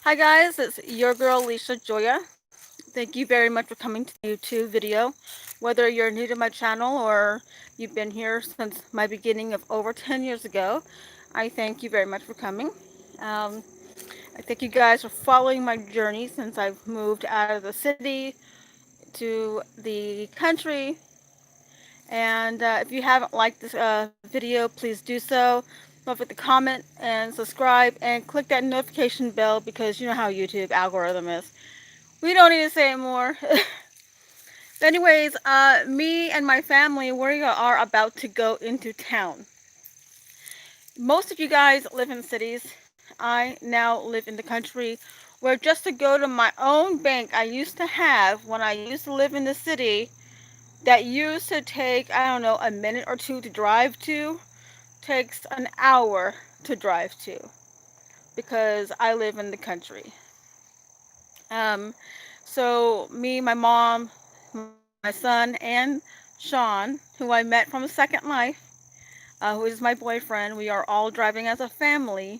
Hi guys, it's your girl LishaJoya. Thank you very much for coming to the YouTube video. Whether you're new to my channel or you've been here since my beginning of over 10 years ago, I thank you very much for coming. Um, I thank you guys for following my journey since I've moved out of the city to the country. And if you haven't liked this video, please do so. Don't forget to comment and subscribe and click that notification bell because you know how YouTube algorithm is. We don't need to say it more. Anyways, me and my family, we are about to go into town. Most of you guys live in cities. I now live in the country where just to go to my own bank I used to have when I used to live in the city that used to take, I don't know, a minute or two to drive to, takes an hour to drive to because I live in the country. Um, so me, my mom, my son, and Sean, who I met from a second life, who is my boyfriend, we are all driving as a family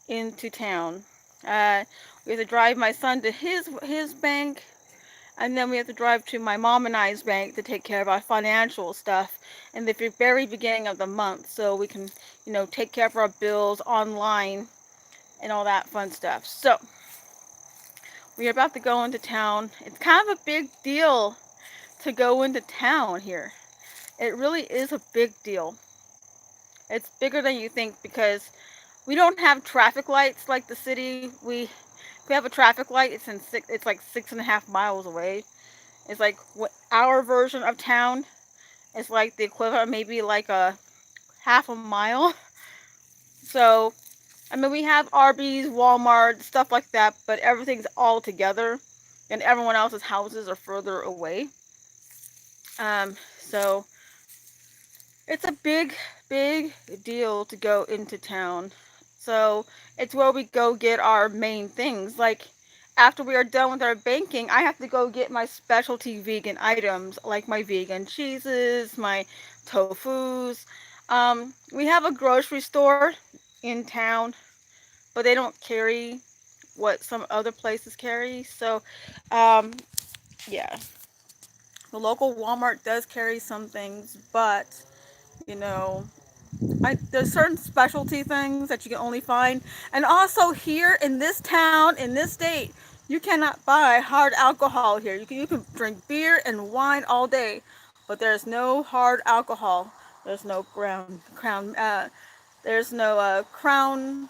into town. We have to drive my son to his bank, and then we have to drive to my mom and I's bank to take care of our financial stuff in the very beginning of the month, so we can, take care of our bills online and all that fun stuff. So we are about to go into town. It's kind of a big deal to go into town here. It really is a big deal. It's bigger than you think because we don't have traffic lights like the city. If we have a traffic light, it's like 6.5 miles away. It's like what our version of town is like the equivalent of maybe like a half a mile. So I mean we have Arby's, Walmart, stuff like that, but everything's all together, and everyone else's houses are further away. So it's a big, big deal to go into town. So it's where we go get our main things. Like after we are done with our banking, I have to go get my specialty vegan items, like my vegan cheeses, my tofus. We have a grocery store in town, but they don't carry what some other places carry. So, um, yeah, the local Walmart does carry some things, but you know, there's certain specialty things that you can only find. And also here in this town, in this state, you cannot buy hard alcohol here. You can drink beer and wine all day, but there's no hard alcohol. There's no there's no crown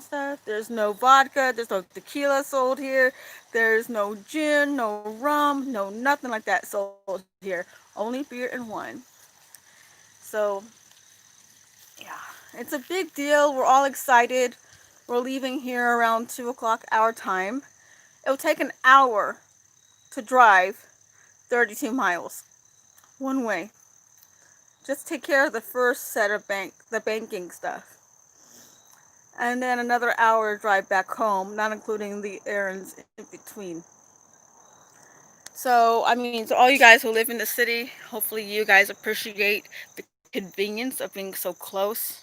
stuff. There's no vodka. There's no tequila sold here. There's no gin, no rum, no nothing like that sold here. Only beer and wine. So yeah, it's a big deal. We're all excited. We're leaving here around 2 o'clock our time. It'll take an hour to drive 32 miles one way. Just take care of the first set of the banking stuff. And then another hour drive back home, not including the errands in between. So, I mean, so all you guys who live in the city, hopefully you guys appreciate the convenience of being so close.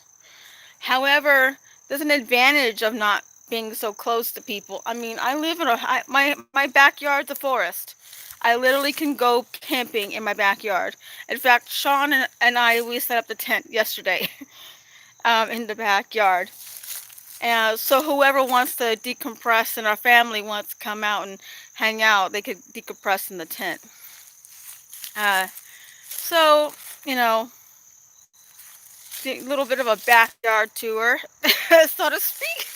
However, there's an advantage of not being so close to people. I mean, I live in my backyard's a forest. I literally can go camping in my backyard. In fact, Sean and I, we set up the tent yesterday in the backyard. And so whoever wants to decompress in our family wants to come out and hang out, they could decompress in the tent. Uh, so, you know, a little bit of a backyard tour, so to speak.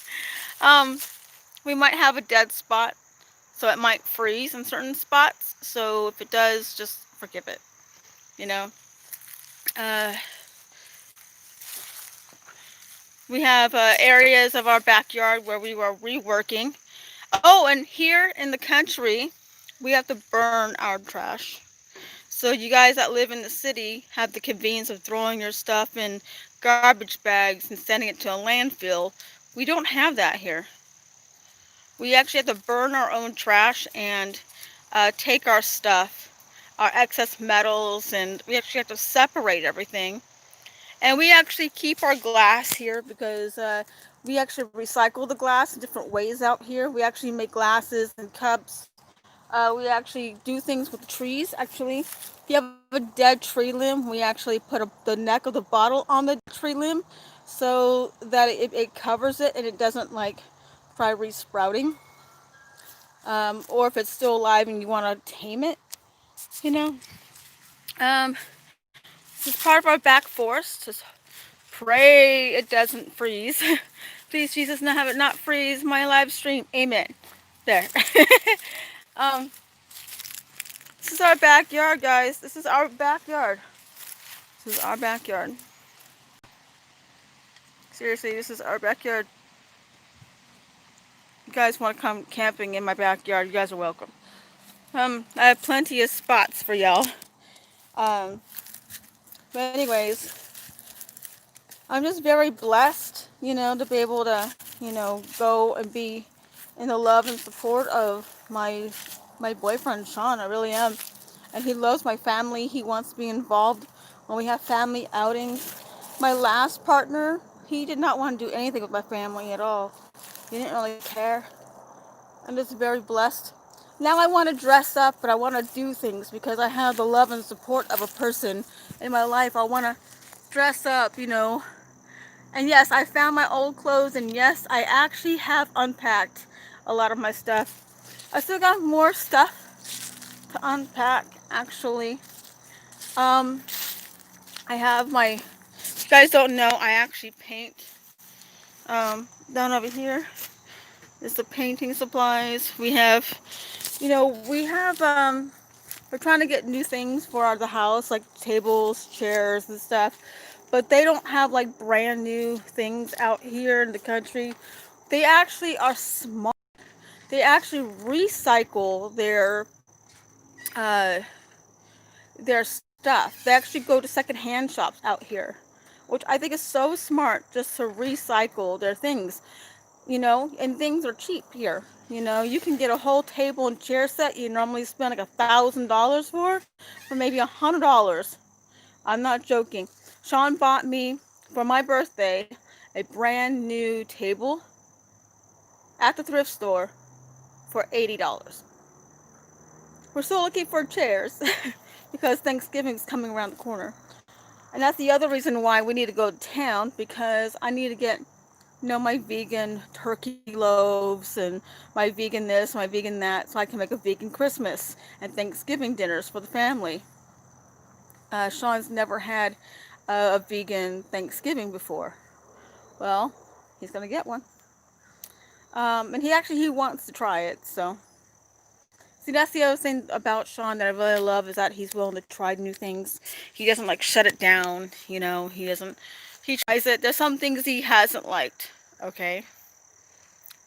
Um, we might have a dead spot, so it might freeze in certain spots. So if it does, just forgive it. You know. Uh, we have areas of our backyard where we were reworking. Oh, and here in the country, we have to burn our trash. So you guys that live in the city have the convenience of throwing your stuff in garbage bags and sending it to a landfill. We don't have that here. We actually have to burn our own trash and take our stuff, our excess metals, and we actually have to separate everything And we actually keep our glass here because we actually recycle the glass in different ways out here. We actually make glasses and cups. We actually do things with trees. Actually, if you have a dead tree limb, we actually put the neck of the bottle on the tree limb so that it covers it and it doesn't like try resprouting. Or if it's still alive and you want to tame it, you know. Um, this is part of our back forest. Just pray it doesn't freeze. Please, Jesus, not have it not freeze my live stream. Amen. There. um, this is our backyard, guys. This is our backyard. This is our backyard. Seriously, this is our backyard. You guys want to come camping in my backyard, you guys are welcome. I have plenty of spots for y'all. Um, but anyways, I'm just very blessed, you know, to be able to, you know, go and be in the love and support of my boyfriend, Sean. I really am. And he loves my family. He wants to be involved when we have family outings. My last partner, he did not want to do anything with my family at all. He didn't really care. I'm just very blessed. Now I want to dress up, but I want to do things because I have the love and support of a person in my life. I want to dress up, you know. And yes, I found my old clothes, and yes, I actually have unpacked a lot of my stuff. I still got more stuff to unpack, actually. Um, I have my, you guys don't know, I actually paint. Down over here is the painting supplies. We have, you know, we're trying to get new things for the house, like tables, chairs, and stuff. But they don't have like brand new things out here in the country. They actually are smart. They actually recycle uh, their stuff. They actually go to secondhand shops out here, which I think is so smart, just to recycle their things. You know, and things are cheap here. You know, you can get a whole table and chair set you normally spend like $1,000 for maybe $100. I'm not joking. Sean bought me for my birthday a brand new table at the thrift store for $80. We're still looking for chairs because Thanksgiving's coming around the corner. And that's the other reason why we need to go to town, because I need to get, you know, my vegan turkey loaves and my vegan this, my vegan that, so I can make a vegan Christmas and Thanksgiving dinners for the family. Sean's never had a vegan Thanksgiving before. Well, he's gonna get one. And he wants to try it. So, see, that's the other thing about Sean that I really love, is that he's willing to try new things. He doesn't like shut it down. You know, he doesn't. He tries it. There's some things he hasn't liked. Okay.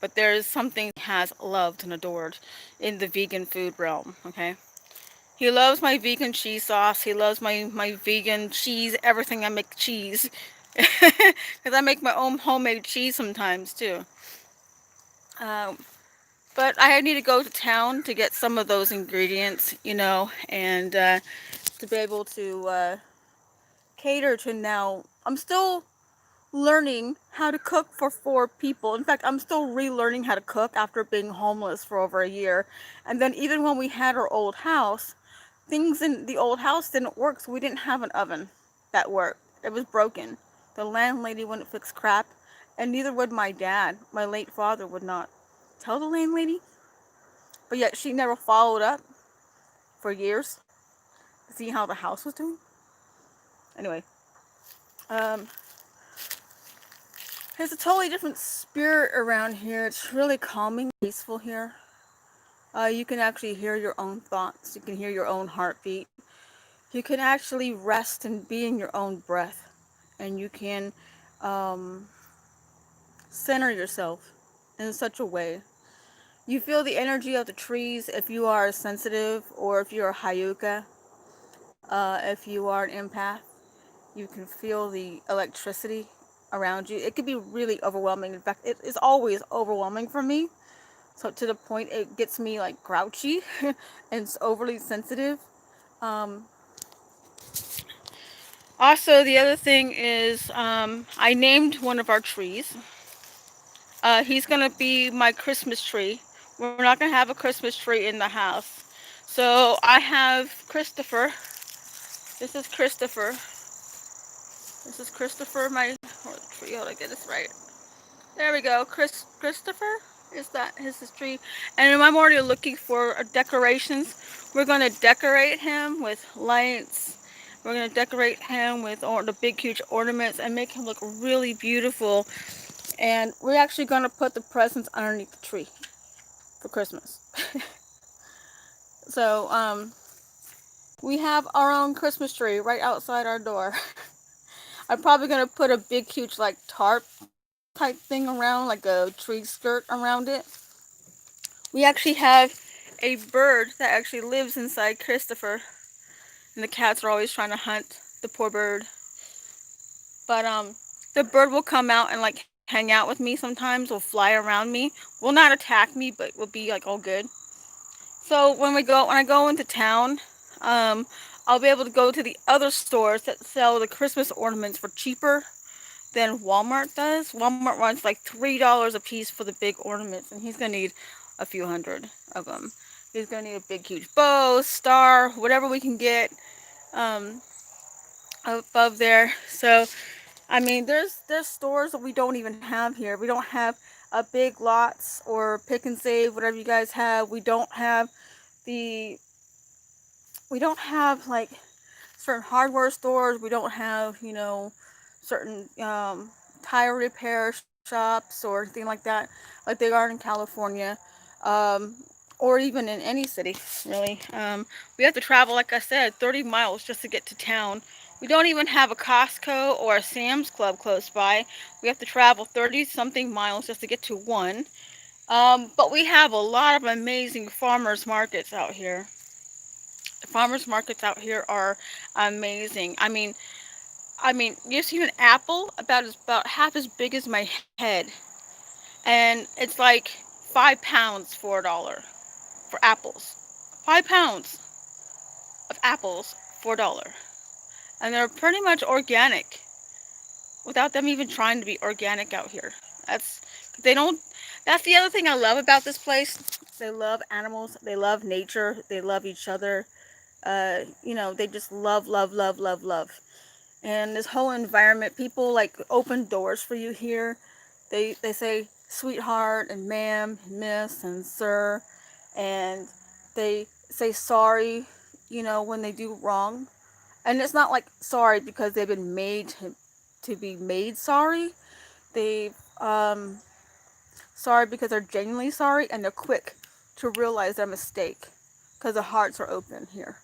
But there's some things he has loved and adored in the vegan food realm. Okay. He loves my vegan cheese sauce. He loves my vegan cheese, everything I make cheese. Because I make my own homemade cheese sometimes too. Um, but I need to go to town to get some of those ingredients, you know, and to be able to cater to now. I'm still learning how to cook for 4 people. In fact, I'm still relearning how to cook after being homeless for over a year. And then even when we had our old house, things in the old house didn't work, so we didn't have an oven that worked. It was broken. The landlady wouldn't fix crap, and neither would my dad. My late father would not tell the landlady, but yet she never followed up for years to see how the house was doing. Anyway, um, there's a totally different spirit around here. It's really calming, peaceful here. You can actually hear your own thoughts. You can hear your own heartbeat. You can actually rest and be in your own breath. And you can um, center yourself in such a way. You feel the energy of the trees if you are sensitive, or if you're a Hayuka. If you are an empath, you can feel the electricity around you. It could be really overwhelming. In fact, it is always overwhelming for me. So to the point it gets me like grouchy and it's overly sensitive. Um, Also, the other thing is, I named one of our trees. He's gonna be my Christmas tree. We're not gonna have a Christmas tree in the house. So I have Christopher. This is Christopher. This is Christopher, my tree. Hold on, get this right. There we go. Christopher is that his tree. And I'm already looking for decorations. We're gonna decorate him with lights. We're gonna decorate him with all the big, huge ornaments and make him look really beautiful. And we're actually gonna put the presents underneath the tree for Christmas. So, we have our own Christmas tree right outside our door. I'm probably gonna put a big, huge, like, tarp type thing around, like a tree skirt around it. We actually have a bird that actually lives inside Christopher, and the cats are always trying to hunt the poor bird. But the bird will come out and like hang out with me sometimes. Will fly around me. Will not attack me, but will be like all good. So when I go into town, um, I'll be able to go to the other stores that sell the Christmas ornaments for cheaper than Walmart does. Walmart wants like $3 a piece for the big ornaments, and he's gonna need a few hundred of them. He's gonna need a big, huge bow, star, whatever we can get um, above there. So, I mean, there's stores that we don't even have here. We don't have a big lots or pick and save, whatever you guys have. The we don't have like certain hardware stores. We don't have, certain tire repair shops or anything like that, like they are in California, um, or even in any city, really. We have to travel, like I said, 30 miles just to get to town. We don't even have a Costco or a Sam's Club close by. We have to travel 30 something miles just to get to one. But we have a lot of amazing farmers markets out here. The farmers markets out here are amazing. I mean, you've seen an apple about half as big as my head, and it's like 5 pounds for $1 for apples. 5 pounds of apples for $1, and they're pretty much organic without them even trying to be organic out here. That's they don't. That's the other thing I love about this place. They love animals. They love nature. They love each other. They just love, love, love, love, love. And this whole environment, people like open doors for you here. They say sweetheart and ma'am, and miss and sir, and they say sorry, when they do wrong. And it's not like sorry because they've been made to be made sorry. They sorry because they're genuinely sorry, and they're quick to realize their mistake because their hearts are open here.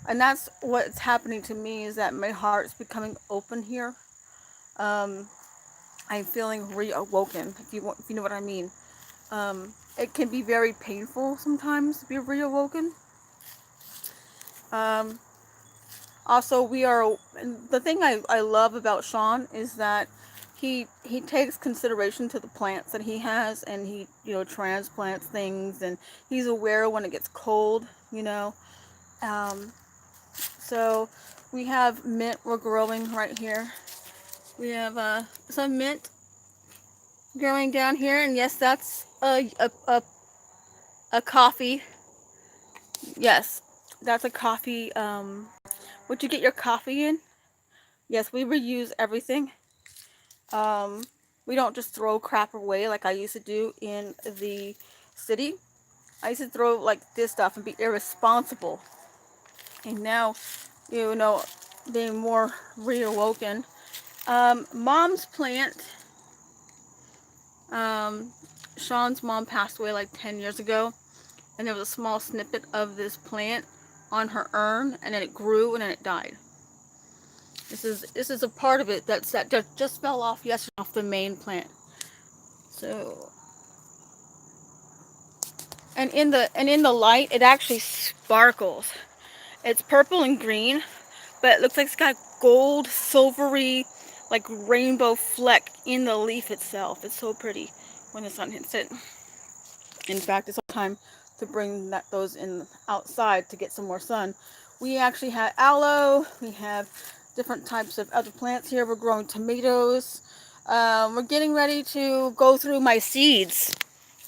And that's what's happening to me, is that my heart's becoming open here. um, I'm feeling reawoken, if you know what I mean. It can be very painful sometimes to be reawoken. um, Also, the thing I love about Sean is that he takes consideration to the plants that he has, and he transplants things, and he's aware when it gets cold. Um, so we have mint we're growing right here. We have some mint growing down here, and yes, that's a coffee. Yes, that's a coffee. What you get your coffee in? Yes, we reuse everything. Um, we don't just throw crap away like I used to do in the city. I used to throw like this stuff and be irresponsible. And now, being more reawoken. Mom's plant. Um, Sean's mom passed away like 10 years ago, and there was a small snippet of this plant on her urn, and then it grew and then it died. This is a part of it that just fell off yesterday off the main plant. So, and in the light, it actually sparkles. It's purple and green, but it looks like it's got gold, silvery, like rainbow fleck in the leaf itself. It's so pretty when the sun hits it. In fact, it's time to bring those in outside to get some more sun. We actually have aloe. We have different types of other plants here. We're growing tomatoes. We're getting ready to go through my seeds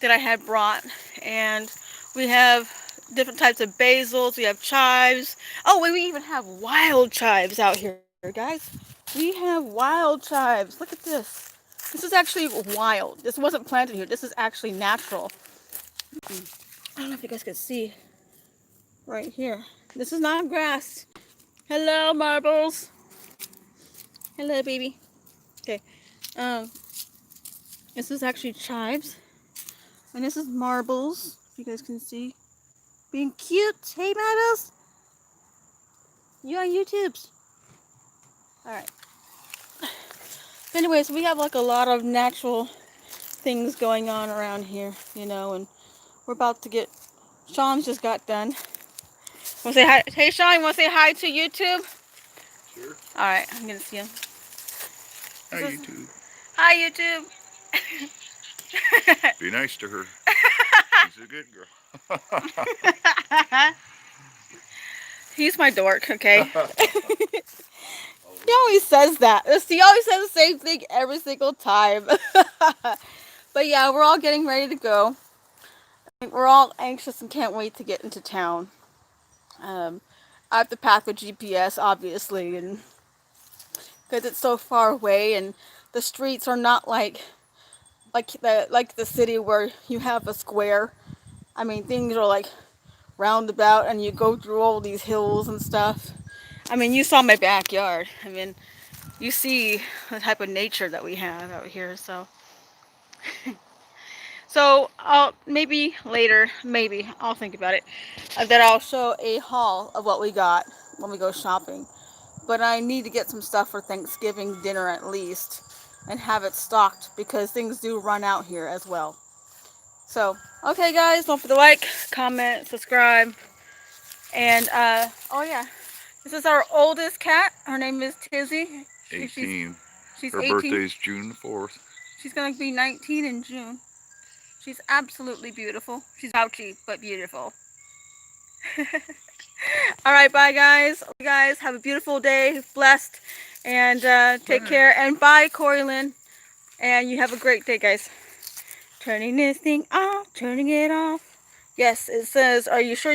that I had brought, and we have different types of basils. We have chives. Oh, we even have wild chives out here, guys. We have wild chives. Look at this. This is actually wild. This wasn't planted here. This is actually natural. I don't know if you guys can see right here. This is not grass. Hello, marbles. Hello, baby. Okay. Um, this is actually chives, and this is marbles. If you guys can see, being cute. Hey, marbles. You on YouTube's? All right. Anyways, we have like a lot of natural things going on around here, you know, and we're about to get. Sean just got done. Want to say hi? Hey, Sean, you want to say hi to YouTube? Sure. All right, I'm gonna see him. Hi, YouTube. Hi, YouTube. Be nice to her. She's a good girl. He's my dork, okay? He always says that. He always says the same thing every single time. But yeah, we're all getting ready to go. We're all anxious and can't wait to get into town. I have to pack with GPS, obviously, and because it's so far away, and the streets are not like the city where you have a square. I mean, things are like roundabout, and you go through all these hills and stuff. I mean, you saw my backyard. I mean, you see the type of nature that we have out here. So I'll maybe later, maybe I'll think about it. That I'll show a haul of what we got when we go shopping. But I need to get some stuff for Thanksgiving dinner at least, and have it stocked because things do run out here as well. So, okay, guys, don't forget to like, comment, subscribe, and oh yeah, this is our oldest cat. Her name is Tizzy. 18. She's Her 18. birthday's June the 4th. She's gonna be 19 in June. She's absolutely beautiful. She's ouchy, but beautiful. All right, bye, guys. You guys have a beautiful day, blessed, and take care. And bye, Corey Lynn. And you have a great day, guys. Turning this thing off, turning it off. Yes, it says, are you sure